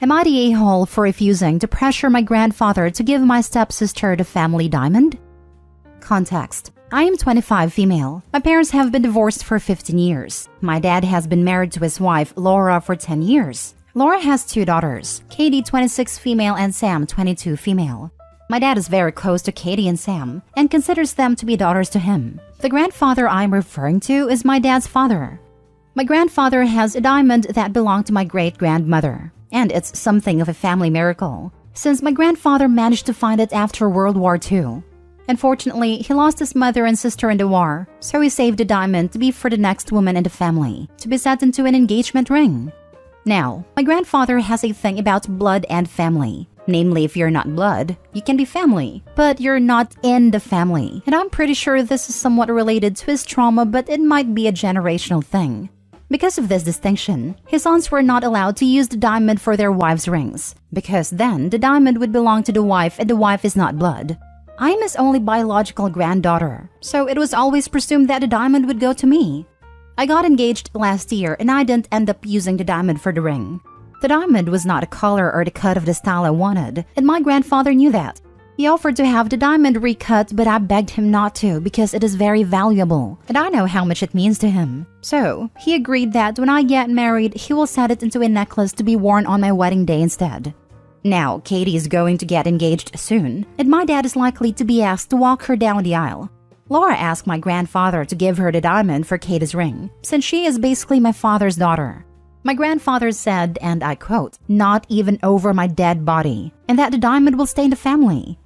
Am I the a-hole for refusing to pressure my grandfather to give my stepsister the family diamond? Context. I am 25 female. My parents have been divorced for 15 years. My dad has been married to his wife, Laura, for 10 years. Laura has 2 daughters, Katie 26 female and Sam 22 female. My dad is very close to Katie and Sam and considers them to be daughters to him. The grandfather I'm referring to is my dad's father. My grandfather has a diamond that belonged to my great-grandmother, and it's something of a family miracle, since my grandfather managed to find it after World War II. Unfortunately, he lost his mother and sister in the war, so he saved the diamond to be for the next woman in the family, to be set into an engagement ring. Now, my grandfather has a thing about blood and family. Namely, if you're not blood, you can be family, but you're not in the family. And I'm pretty sure this is somewhat related to his trauma, but it might be a generational thing. Because of this distinction, his aunts were not allowed to use the diamond for their wives' rings, because then the diamond would belong to the wife and the wife is not blood. I am his only biological granddaughter, so it was always presumed that the diamond would go to me. I got engaged last year and I didn't end up using the diamond for the ring. The diamond was not a color or the cut of the style I wanted, and my grandfather knew that. He offered to have the diamond recut, but I begged him not to because it is very valuable, and I know how much it means to him. So, he agreed that when I get married, he will set it into a necklace to be worn on my wedding day instead. Now, Katie is going to get engaged soon, and my dad is likely to be asked to walk her down the aisle. Laura asked my grandfather to give her the diamond for Katie's ring, since she is basically my father's daughter. My grandfather said, and I quote, "Not even over my dead body," and that the diamond will stay in the family.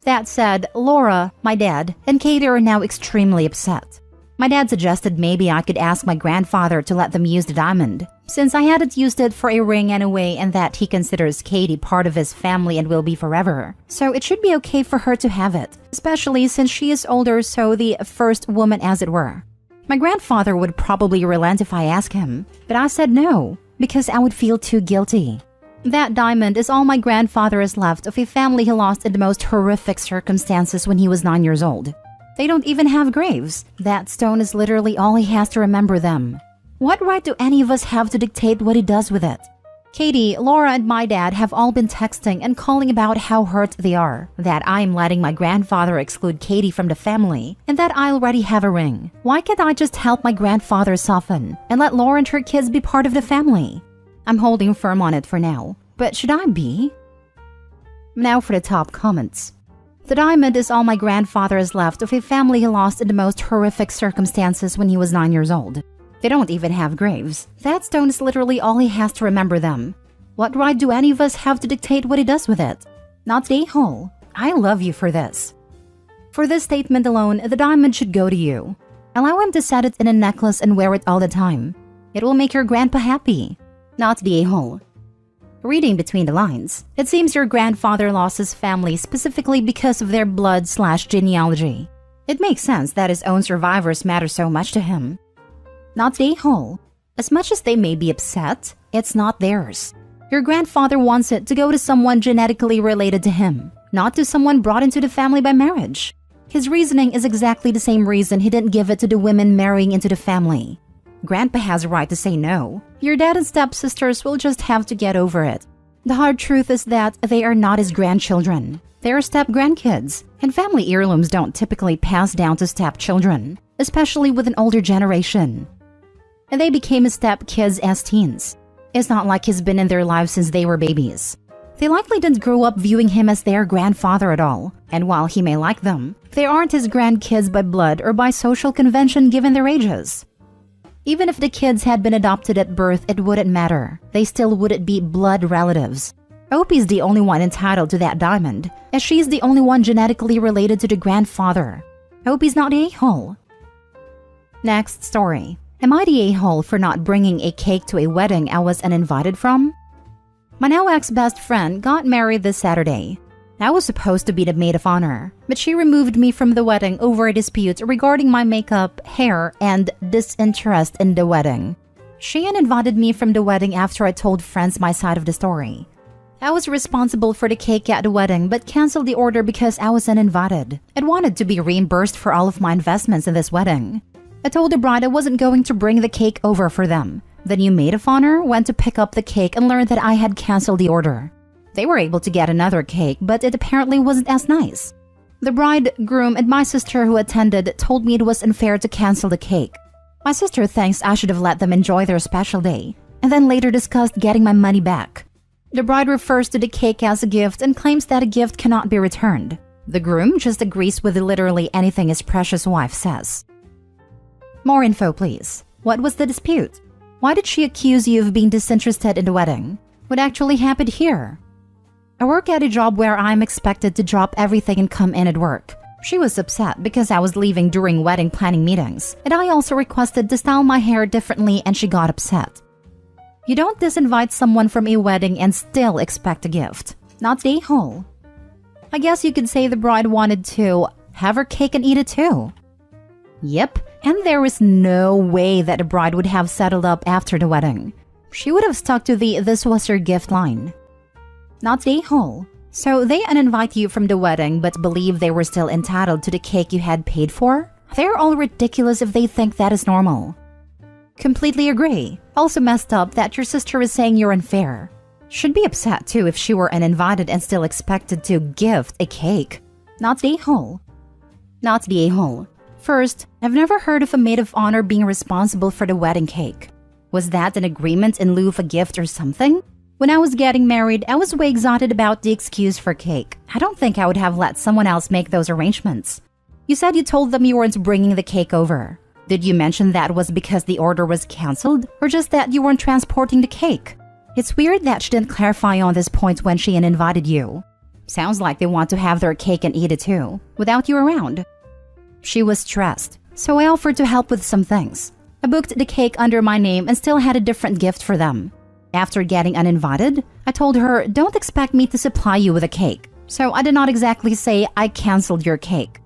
That said, Laura, my dad, and Katie are now extremely upset. My dad suggested maybe I could ask my grandfather to let them use the diamond, since I hadn't used it for a ring anyway and that he considers Katie part of his family and will be forever. So it should be okay for her to have it, especially since she is older, so the first woman as it were. My grandfather would probably relent if I asked him, but I said no, because I would feel too guilty. That diamond is all my grandfather has left of a family he lost in the most horrific circumstances when he was 9 years old. They don't even have graves. That stone is literally all he has to remember them. What right do any of us have to dictate what he does with it? Katie, Laura, and my dad have all been texting and calling about how hurt they are, that I'm letting my grandfather exclude Katie from the family, and that I already have a ring. Why can't I just help my grandfather soften and let Laura and her kids be part of the family? I'm holding firm on it for now, but should I be? Now for the top comments. The diamond is all my grandfather has left of a family he lost in the most horrific circumstances when he was 9 years old. They don't even have graves. That stone is literally all he has to remember them. What right do any of us have to dictate what he does with it? Not the a-hole. I love you for this. For this statement alone, the diamond should go to you. Allow him to set it in a necklace and wear it all the time. It will make your grandpa happy. Not the a-hole. Reading between the lines, it seems your grandfather lost his family specifically because of their blood/genealogy. It makes sense that his own survivors matter so much to him. Not the a-hole. As much as they may be upset, it's not theirs. Your grandfather wants it to go to someone genetically related to him, not to someone brought into the family by marriage. His reasoning is exactly the same reason he didn't give it to the women marrying into the family. Grandpa has a right to say no. Your dad and stepsisters will just have to get over it. The hard truth is that they are not his grandchildren. They are step-grandkids, and family heirlooms don't typically pass down to stepchildren, especially with an older generation. And they became his step-kids as teens. It's not like he's been in their lives since they were babies. They likely didn't grow up viewing him as their grandfather at all, and while he may like them, they aren't his grandkids by blood or by social convention given their ages. Even if the kids had been adopted at birth, it wouldn't matter. They still wouldn't be blood relatives. Opie's the only one entitled to that diamond, as she's the only one genetically related to the grandfather. Opie's not the a-hole. Next story. Am I the a-hole for not bringing a cake to a wedding I was uninvited from? My now ex-best friend got married this Saturday. I was supposed to be the maid of honor, but she removed me from the wedding over a dispute regarding my makeup, hair, and disinterest in the wedding. She uninvited me from the wedding after I told friends my side of the story. I was responsible for the cake at the wedding but canceled the order because I was uninvited and wanted to be reimbursed for all of my investments in this wedding. I told the bride I wasn't going to bring the cake over for them The new maid of honor went to pick up the cake and learned that I had canceled the order. They were able to get another cake, but it apparently wasn't as nice. The bride, groom, and my sister who attended told me it was unfair to cancel the cake. My sister thinks I should have let them enjoy their special day, and then later discussed getting my money back. The bride refers to the cake as a gift and claims that a gift cannot be returned. The groom just agrees with literally anything his precious wife says. More info, please. What was the dispute? Why did she accuse you of being disinterested in the wedding? What actually happened here? I work at a job where I'm expected to drop everything and come in at work. She was upset because I was leaving during wedding planning meetings, and I also requested to style my hair differently and she got upset. You don't disinvite someone from a wedding and still expect a gift. Not the whole. I guess you could say the bride wanted to have her cake and eat it too. Yep, and there was no way that the bride would have settled up after the wedding. She would have stuck to the "this was your gift" line. Not the whole. So they uninvite you from the wedding but believe they were still entitled to the cake you had paid for? They're all ridiculous if they think that is normal. Completely agree. Also messed up that your sister is saying you're unfair. Should be upset too if she were uninvited and still expected to gift a cake. Not the whole. Not the whole. First, I've never heard of a maid of honor being responsible for the wedding cake. Was that an agreement in lieu of a gift or something? When I was getting married, I was way excited about the excuse for cake. I don't think I would have let someone else make those arrangements. You said you told them you weren't bringing the cake over. Did you mention that was because the order was canceled, or just that you weren't transporting the cake? It's weird that she didn't clarify on this point when she uninvited you. Sounds like they want to have their cake and eat it too, without you around. She was stressed, so I offered to help with some things. I booked the cake under my name and still had a different gift for them. After getting uninvited, I told her, don't expect me to supply you with a cake. So I did not exactly say I canceled your cake.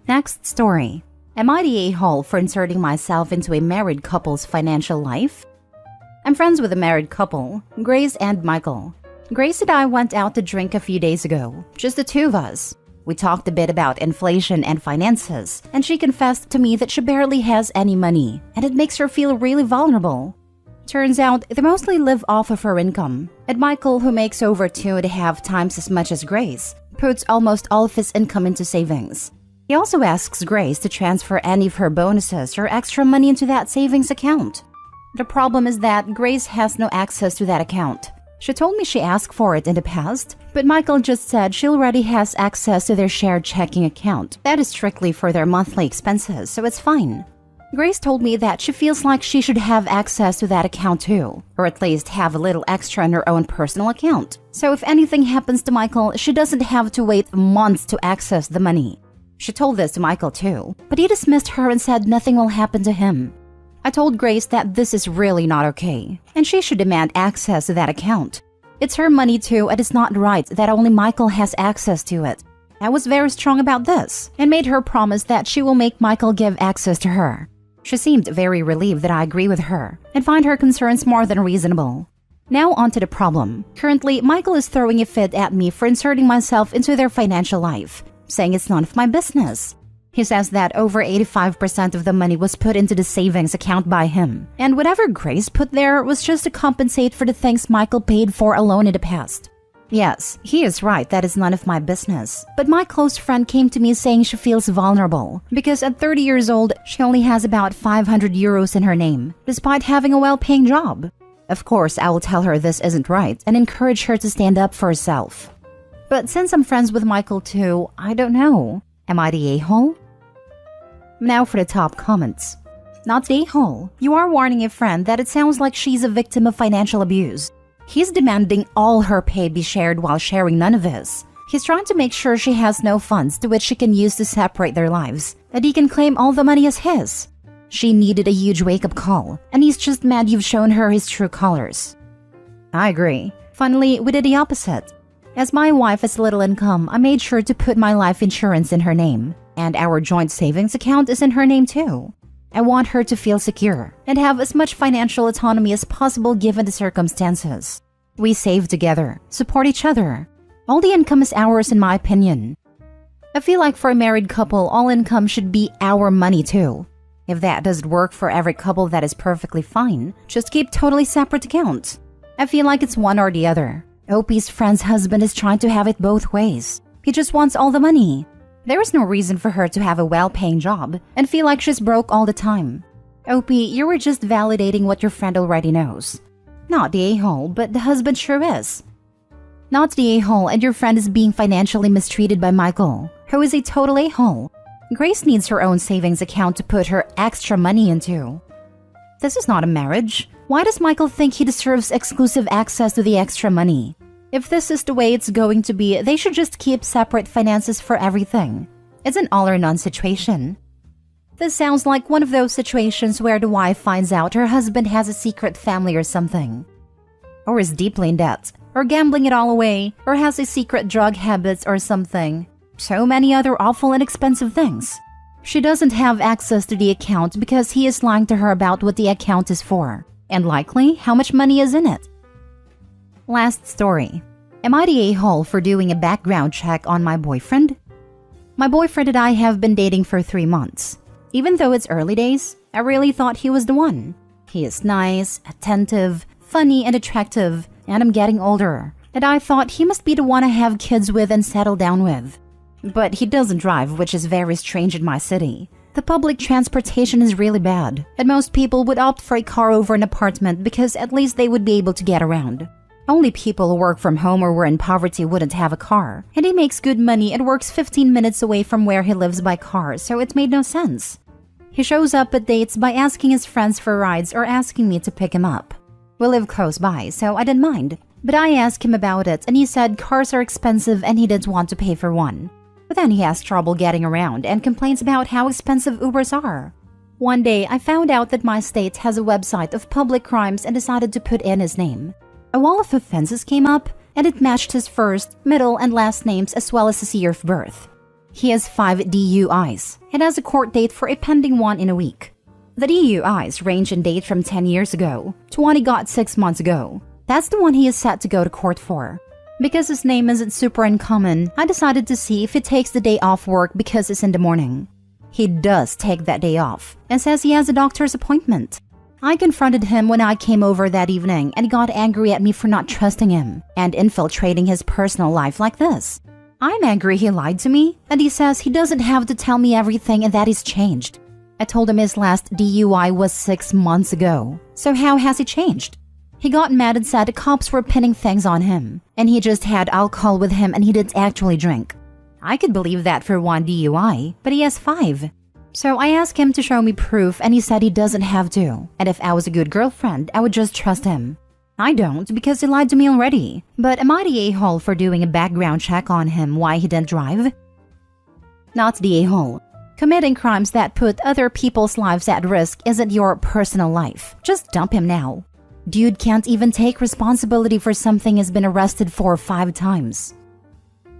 Next story. Am I the a-hole for inserting myself into a married couple's financial life? I'm friends with a married couple, Grace and Michael. Grace and I went out to drink a few days ago, just the two of us. We talked a bit about inflation and finances, and she confessed to me that she barely has any money, and it makes her feel really vulnerable. Turns out, they mostly live off of her income, and Michael, who makes over 2.5 times as much as Grace, puts almost all of his income into savings. He also asks Grace to transfer any of her bonuses or extra money into that savings account. The problem is that Grace has no access to that account. She told me she asked for it in the past, but Michael just said she already has access to their shared checking account. That is strictly for their monthly expenses, so it's fine. Grace told me that she feels like she should have access to that account too, or at least have a little extra in her own personal account. So if anything happens to Michael, she doesn't have to wait months to access the money. She told this to Michael too, but he dismissed her and said nothing will happen to him. I told Grace that this is really not okay, and she should demand access to that account. It's her money too, and it's not right that only Michael has access to it. I was very strong about this, and made her promise that she will make Michael give access to her. She seemed very relieved that I agree with her, and find her concerns more than reasonable. Now on to the problem. Currently, Michael is throwing a fit at me for inserting myself into their financial life, saying it's none of my business. He says that over 85% of the money was put into the savings account by him, and whatever Grace put there was just to compensate for the things Michael paid for alone in the past. Yes, he is right that is none of my business, but my close friend came to me saying she feels vulnerable because at 30 years old, she only has about 500 euros in her name, despite having a well-paying job. Of course, I will tell her this isn't right and encourage her to stand up for herself. But since I'm friends with Michael too, I don't know. Am I the a-hole? Now for the top comments. Not the a-hole. You are warning a friend that it sounds like she's a victim of financial abuse. He's demanding all her pay be shared while sharing none of his. He's trying to make sure she has no funds to which she can use to separate their lives, that he can claim all the money as his. She needed a huge wake-up call, and he's just mad you've shown her his true colors. I agree. Finally, we did the opposite. As my wife has little income, I made sure to put my life insurance in her name, and our joint savings account is in her name too. I want her to feel secure and have as much financial autonomy as possible given the circumstances. We save together, support each other. All the income is ours in my opinion. I feel like for a married couple, all income should be our money too. If that doesn't work for every couple, that is perfectly fine. Just keep totally separate accounts. I feel like it's one or the other. OP's friend's husband is trying to have it both ways. He just wants all the money. There is no reason for her to have a well-paying job and feel like she's broke all the time. OP, you were just validating what your friend already knows. Not the a-hole, but the husband sure is. Not the a-hole, and your friend is being financially mistreated by Michael, who is a total a-hole. Grace needs her own savings account to put her extra money into. This is not a marriage. Why does Michael think he deserves exclusive access to the extra money? If this is the way it's going to be, they should just keep separate finances for everything. It's an all-or-none situation. This sounds like one of those situations where the wife finds out her husband has a secret family or something. Or is deeply in debt, or gambling it all away, or has a secret drug habits or something. So many other awful and expensive things. She doesn't have access to the account because he is lying to her about what the account is for, and likely how much money is in it. Last story. Am I the a-hole for doing a background check on my boyfriend? My boyfriend and I have been dating for 3 months. Even though it's early days, I really thought he was the one. He is nice, attentive, funny, and attractive, and I'm getting older, and I thought he must be the one I have kids with and settle down with. But he doesn't drive, which is very strange in my city. The public transportation is really bad, and most people would opt for a car over an apartment because at least they would be able to get around. Only people who work from home or were in poverty wouldn't have a car, and he makes good money and works 15 minutes away from where he lives by car, so it made no sense. He shows up at dates by asking his friends for rides or asking me to pick him up. We live close by, so I didn't mind, but I asked him about it and he said cars are expensive and he didn't want to pay for one. But then he has trouble getting around and complains about how expensive Ubers are. One day, I found out that my state has a website of public crimes and decided to put in his name. A wall of offenses came up, and it matched his first, middle, and last names as well as his year of birth. He has 5 DUIs and has a court date for a pending one in a week. The DUIs range in date from 10 years ago to one he got 6 months ago. That's the one he is set to go to court for. Because his name isn't super uncommon, I decided to see if he takes the day off work because it's in the morning. He does take that day off and says he has a doctor's appointment. I confronted him when I came over that evening and he got angry at me for not trusting him and infiltrating his personal life like this. I'm angry he lied to me, and he says he doesn't have to tell me everything and that he's changed. I told him his last DUI was 6 months ago, so how has he changed? He got mad and said the cops were pinning things on him, and he just had alcohol with him and he didn't actually drink. I could believe that for 1 DUI, but he has 5. So I asked him to show me proof and he said he doesn't have to, and if I was a good girlfriend, I would just trust him. I don't because he lied to me already, but am I the a-hole for doing a background check on him why he didn't drive? Not the a-hole. Committing crimes that put other people's lives at risk isn't your personal life. Just dump him now. Dude can't even take responsibility for something he's been arrested for 5 times.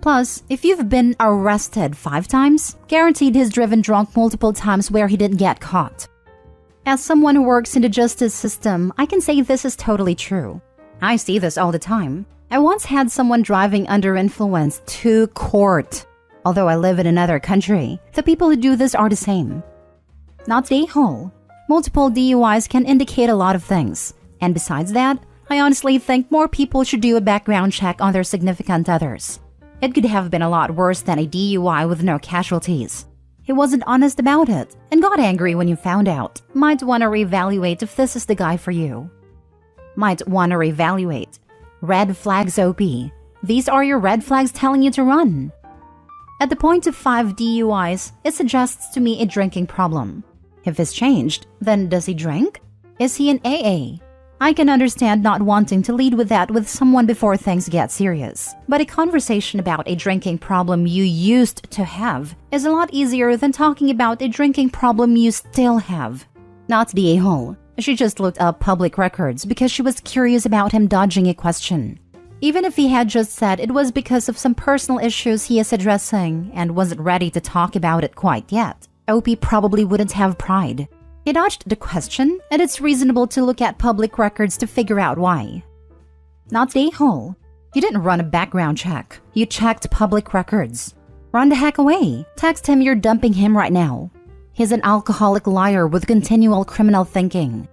Plus, if you've been arrested 5 times, guaranteed he's driven drunk multiple times where he didn't get caught. As someone who works in the justice system, I can say this is totally true. I see this all the time. I once had someone driving under influence to court. Although I live in another country, the people who do this are the same. Not the a-hole. Multiple DUIs can indicate a lot of things. And besides that, I honestly think more people should do a background check on their significant others. It could have been a lot worse than a DUI with no casualties. He wasn't honest about it and got angry when you found out. Might want to reevaluate if this is the guy for you. Might want to reevaluate. Red flags OP. These are your red flags telling you to run. At the point of 5 DUIs, it suggests to me a drinking problem. If it's changed, then does he drink? Is he in AA? I can understand not wanting to lead with that with someone before things get serious. But a conversation about a drinking problem you used to have is a lot easier than talking about a drinking problem you still have. Not the a-hole. She just looked up public records because she was curious about him dodging a question. Even if he had just said it was because of some personal issues he is addressing and wasn't ready to talk about it quite yet, OP probably wouldn't have pride. He dodged the question, and it's reasonable to look at public records to figure out why. Not the a-hole. You didn't run a background check. You checked public records. Run the heck away. Text him you're dumping him right now. He's an alcoholic liar with continual criminal thinking.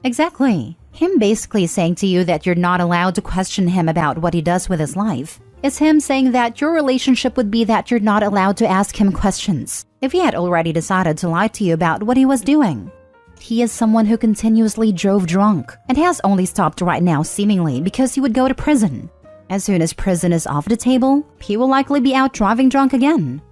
Exactly. Him basically saying to you that you're not allowed to question him about what he does with his life is him saying that your relationship would be that you're not allowed to ask him questions if he had already decided to lie to you about what he was doing. He is someone who continuously drove drunk and has only stopped right now seemingly because he would go to prison. As soon as prison is off the table, he will likely be out driving drunk again.